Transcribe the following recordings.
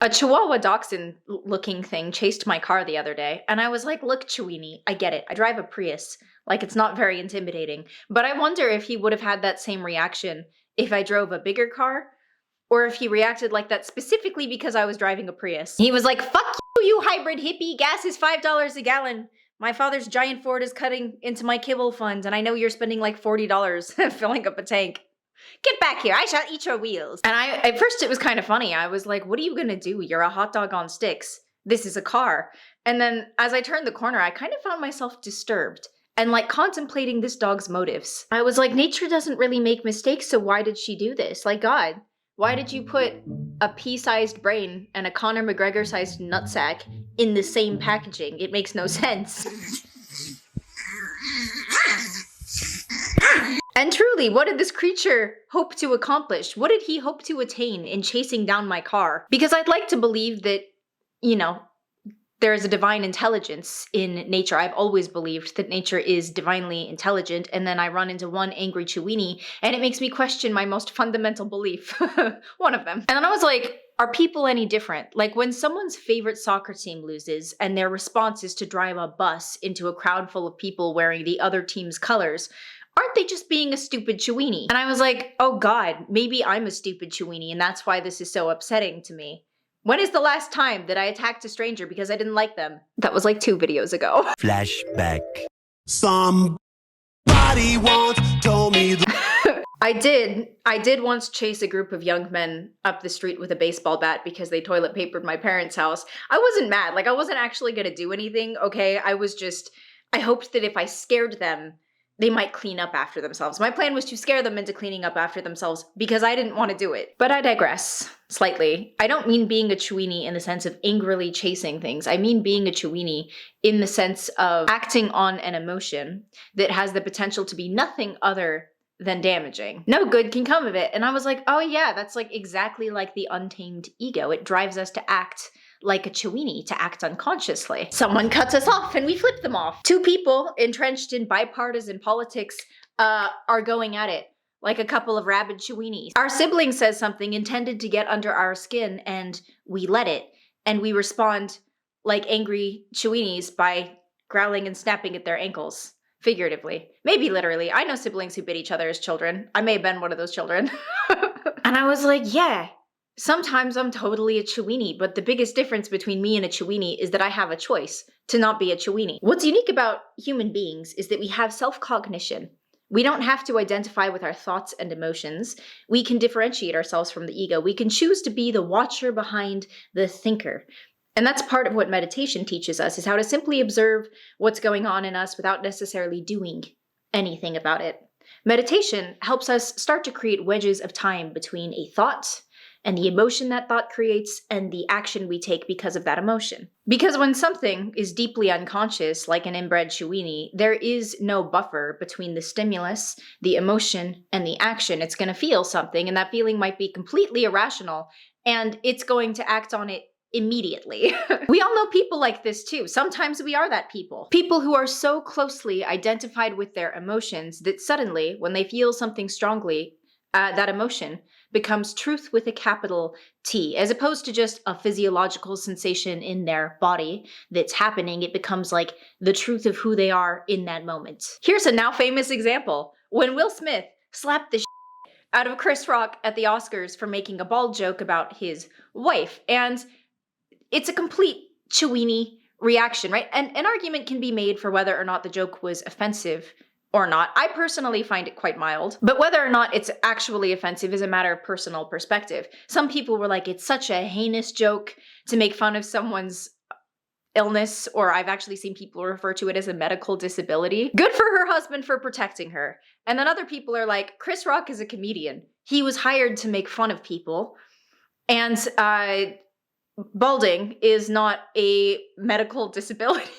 A Chihuahua dachshund looking thing chased my car the other day, and I was like, look, Chiweenie, I get it. I drive a Prius. Like, it's not very intimidating. But I wonder if he would have had that same reaction if I drove a bigger car, or if he reacted like that specifically because I was driving a Prius. He was like, fuck you, you hybrid hippie. Gas is $5 a gallon. My father's giant Ford is cutting into my kibble fund, and I know you're spending like $40 filling up a tank. Get back here, I shall eat your wheels. And at first it was kind of funny. I was like, what are you gonna do? You're a hot dog on sticks. This is a car. And then as I turned the corner, I kind of found myself disturbed and like contemplating this dog's motives. I was like, nature doesn't really make mistakes, so why did she do this? Like, God, why did you put a pea-sized brain and a Conor McGregor-sized nutsack in the same packaging? It makes no sense. And truly, what did this creature hope to accomplish? What did he hope to attain in chasing down my car? Because I'd like to believe that, you know, there is a divine intelligence in nature. I've always believed that nature is divinely intelligent, and then I run into one angry Chiweenie, and it makes me question my most fundamental belief. One of them. And then I was like, are people any different? Like when someone's favorite soccer team loses and their response is to drive a bus into a crowd full of people wearing the other team's colors, aren't they just being a stupid Chiweenie? And I was like, oh God, maybe I'm a stupid Chiweenie, and that's why this is so upsetting to me. When is the last time that I attacked a stranger because I didn't like them? That was like 2 videos ago. Flashback. Somebody once told me I did once chase a group of young men up the street with a baseball bat because they toilet papered my parents' house. I wasn't mad. Like, I wasn't actually gonna do anything, okay? I hoped that if I scared them, they might clean up after themselves. My plan was to scare them into cleaning up after themselves because I didn't want to do it. But I digress slightly. I don't mean being a Chiweenie in the sense of angrily chasing things. I mean being a Chiweenie in the sense of acting on an emotion that has the potential to be nothing other than damaging. No good can come of it. And I was like, oh yeah, that's like exactly like the untamed ego. It drives us to act like a Chiweenie, to act unconsciously. Someone cuts us off and we flip them off. 2 people entrenched in bipartisan politics are going at it like a couple of rabid Chiweenies. Our sibling says something intended to get under our skin and we let it. And we respond like angry Chiweenies by growling and snapping at their ankles. Figuratively. Maybe literally. I know siblings who bit each other as children. I may have been one of those children. And I was like, yeah, sometimes I'm totally a Chiweenie, but the biggest difference between me and a Chiweenie is that I have a choice to not be a Chiweenie. What's unique about human beings is that we have self-cognition. We don't have to identify with our thoughts and emotions. We can differentiate ourselves from the ego. We can choose to be the watcher behind the thinker. And that's part of what meditation teaches us, is how to simply observe what's going on in us without necessarily doing anything about it. Meditation helps us start to create wedges of time between a thought and the emotion that thought creates and the action we take because of that emotion. Because when something is deeply unconscious, like an inbred Chiweenie, there is no buffer between the stimulus, the emotion, and the action. It's going to feel something, and that feeling might be completely irrational, and it's going to act on it immediately. We all know people like this too. Sometimes we are that people. People who are so closely identified with their emotions that suddenly, when they feel something strongly, that emotion becomes truth with a capital T. As opposed to just a physiological sensation in their body that's happening, it becomes like the truth of who they are in that moment. Here's a now famous example. When Will Smith slapped the out of Chris Rock at the Oscars for making a bald joke about his wife. And it's a complete Chiweenie reaction, right? And an argument can be made for whether or not the joke was offensive or not. I personally find it quite mild, but whether or not it's actually offensive is a matter of personal perspective. Some people were like, it's such a heinous joke to make fun of someone's illness, or I've actually seen people refer to it as a medical disability. Good for her husband for protecting her. And then other people are like, Chris Rock is a comedian. He was hired to make fun of people. And balding is not a medical disability.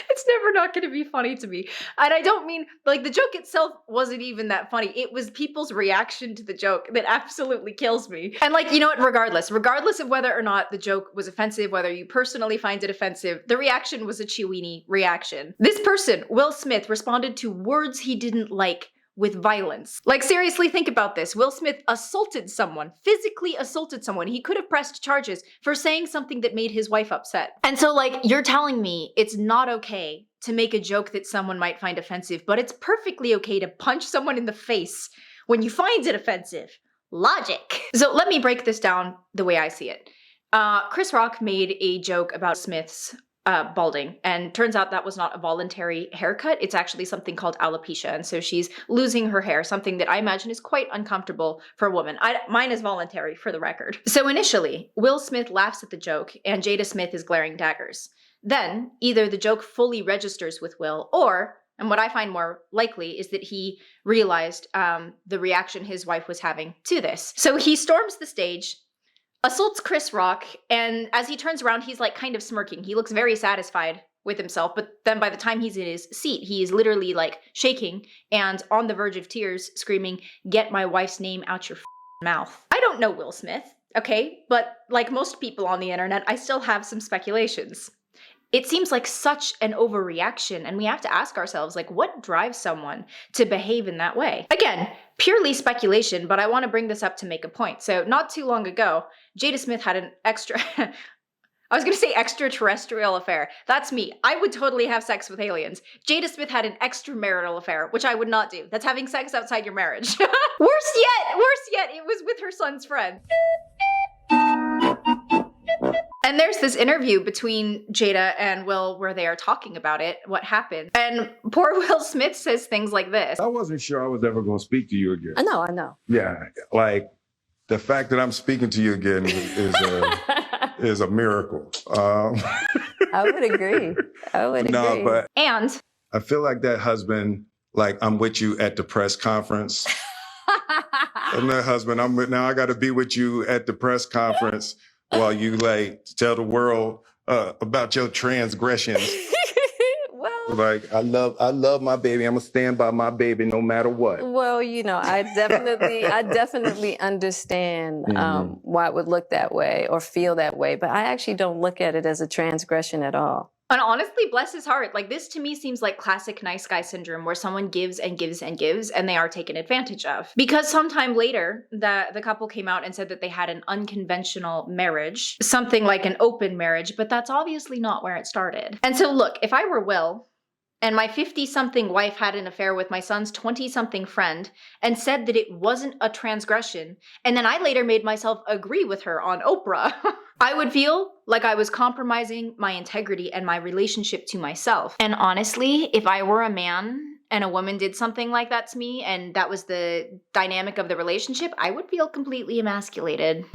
It's never not going to be funny to me. And I don't mean, like, the joke itself wasn't even that funny. It was people's reaction to the joke that absolutely kills me. And like, you know what, regardless of whether or not the joke was offensive, whether you personally find it offensive, the reaction was a Chiweenie reaction. This person, Will Smith, responded to words he didn't like with violence. Like, seriously, think about this. Will Smith assaulted someone, physically assaulted someone. He could have pressed charges for saying something that made his wife upset. And so, like, you're telling me it's not okay to make a joke that someone might find offensive, but it's perfectly okay to punch someone in the face when you find it offensive. Logic. So let me break this down the way I see it. Chris Rock made a joke about Smith's balding, and turns out that was not a voluntary haircut. It's actually something called alopecia, and so she's losing her hair, something that I imagine is quite uncomfortable for a woman. Mine is voluntary, for the record. So initially, Will Smith laughs at the joke, and Jada Smith is glaring daggers. Then, either the joke fully registers with Will, or, and what I find more likely, is that he realized the reaction his wife was having to this. So he storms the stage, assaults Chris Rock, and as he turns around, he's like kind of smirking. He looks very satisfied with himself, but then by the time he's in his seat, he is literally like shaking and on the verge of tears, screaming, "Get my wife's name out your mouth." I don't know Will Smith, okay? But like most people on the internet, I still have some speculations. It seems like such an overreaction, and we have to ask ourselves, like, what drives someone to behave in that way? Again, purely speculation, but I want to bring this up to make a point. So not too long ago, Jada Smith had an extraterrestrial affair. That's me. I would totally have sex with aliens. Jada Smith had an extramarital affair, which I would not do. That's having sex outside your marriage. Worse yet, it was with her son's friend. And there's this interview between Jada and Will where they are talking about it, what happened. And poor Will Smith says things like this. I wasn't sure I was ever going to speak to you again. I know. Yeah, like the fact that I'm speaking to you again is a miracle. I would agree. No, but And I feel like that husband, like I'm with you at the press conference. I'm that husband. Now I got to be with you at the press conference while you like tell the world about your transgressions. Well, Like I love my baby. I'm gonna stand by my baby no matter what. well, I definitely understand why it would look that way or feel that way, but I actually don't look at it as a transgression at all. And honestly, bless his heart. Like, this to me seems like classic nice guy syndrome, where someone gives and gives and gives, and they are taken advantage of. Because sometime later, the couple came out and said that they had an unconventional marriage, something like an open marriage, but that's obviously not where it started. And so look, if I were Will, and my 50-something wife had an affair with my son's 20-something friend and said that it wasn't a transgression, and then I later made myself agree with her on Oprah, I would feel like I was compromising my integrity and my relationship to myself. And honestly, if I were a man and a woman did something like that to me and that was the dynamic of the relationship, I would feel completely emasculated.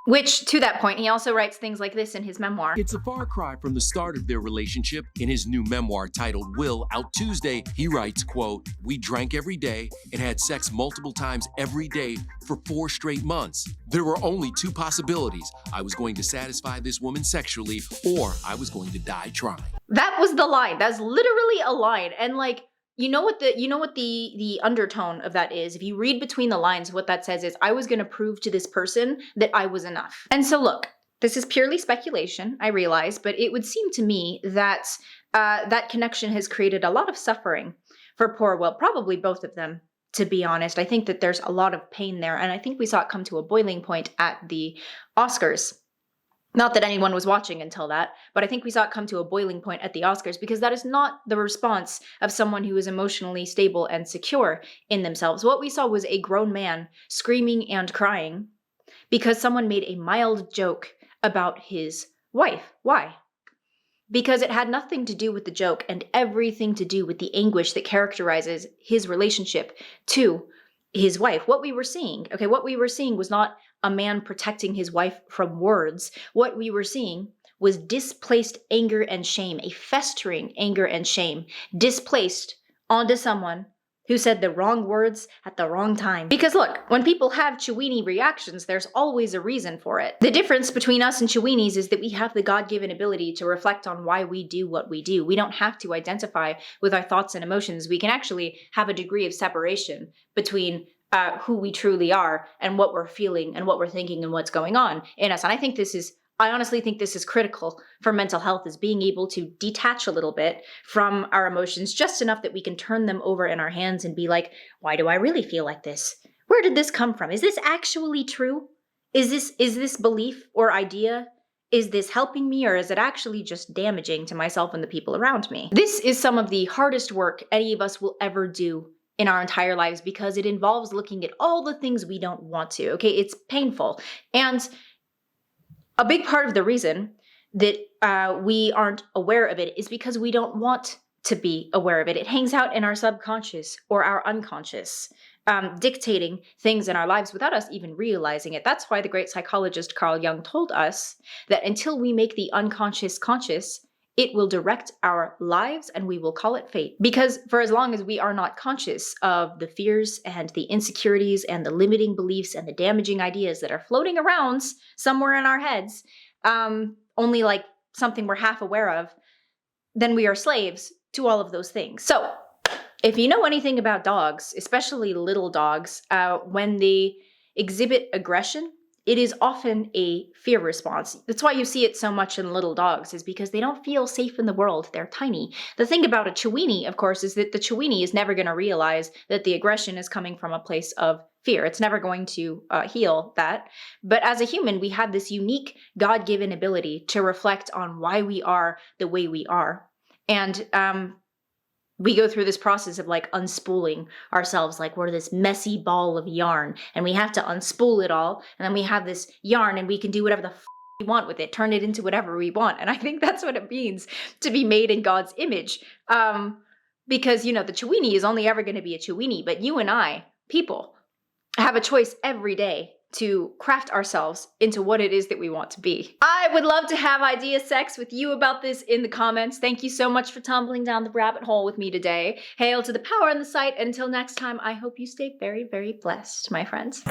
Which, to that point, he also writes things like this in his memoir. It's a far cry from the start of their relationship. In his new memoir titled Will, out Tuesday, he writes, quote, "We drank every day and had sex multiple times every day for 4 straight months. There were only 2 possibilities. I was going to satisfy this woman sexually, or I was going to die trying." That was the line. That's literally a line. And like, you know what the undertone of that is? If you read between the lines, what that says is, I was going to prove to this person that I was enough. And so look, this is purely speculation, I realize, but it would seem to me that that connection has created a lot of suffering for poor Will, probably both of them, to be honest. I think that there's a lot of pain there, and I think we saw it come to a boiling point at the Oscars. Not that anyone was watching until that, but I think we saw it come to a boiling point at the Oscars, because that is not the response of someone who is emotionally stable and secure in themselves. What we saw was a grown man screaming and crying because someone made a mild joke about his wife. Why? Because it had nothing to do with the joke and everything to do with the anguish that characterizes his relationship to his wife. What we were seeing was not a man protecting his wife from words. What we were seeing was displaced anger and shame, a festering anger and shame, displaced onto someone who said the wrong words at the wrong time. Because look, when people have Chiweenie reactions, there's always a reason for it. The difference between us and Chiweenies is that we have the God-given ability to reflect on why we do what we do. We don't have to identify with our thoughts and emotions. We can actually have a degree of separation between who we truly are and what we're feeling and what we're thinking and what's going on in us. And I think this is I honestly think this is critical for mental health, is being able to detach a little bit from our emotions, just enough that we can turn them over in our hands and be like, why do I really feel like this? Where did this come from? Is this actually true? Is this belief or idea? Is this helping me, or is it actually just damaging to myself and the people around me? This is some of the hardest work any of us will ever do in our entire lives, because it involves looking at all the things we don't want to, okay? It's painful. And a big part of the reason that we aren't aware of it is because we don't want to be aware of it. It hangs out in our subconscious or our unconscious, dictating things in our lives without us even realizing it. That's why the great psychologist Carl Jung told us that until we make the unconscious conscious, it will direct our lives and we will call it fate. Because for as long as we are not conscious of the fears and the insecurities and the limiting beliefs and the damaging ideas that are floating around somewhere in our heads, only like something we're half aware of, then we are slaves to all of those things. So if you know anything about dogs, especially little dogs, when they exhibit aggression, it is often a fear response. That's why you see it so much in little dogs, is because they don't feel safe in the world. They're tiny. The thing about a Chiweenie, of course, is that the Chiweenie is never going to realize that the aggression is coming from a place of fear. It's never going to heal that. But as a human, we have this unique God-given ability to reflect on why we are the way we are. And we go through this process of like unspooling ourselves, like we're this messy ball of yarn and we have to unspool it all. And then we have this yarn and we can do whatever the we want with it, turn it into whatever we want. And I think that's what it means to be made in God's image. Because, you know, the Chiweenie is only ever going to be a Chiweenie, but you and I, people, have a choice every day to craft ourselves into what it is that we want to be. I would love to have idea sex with you about this in the comments. Thank you so much for tumbling down the rabbit hole with me today. Hail to the power and the sight. Until next time, I hope you stay very, very blessed, my friends.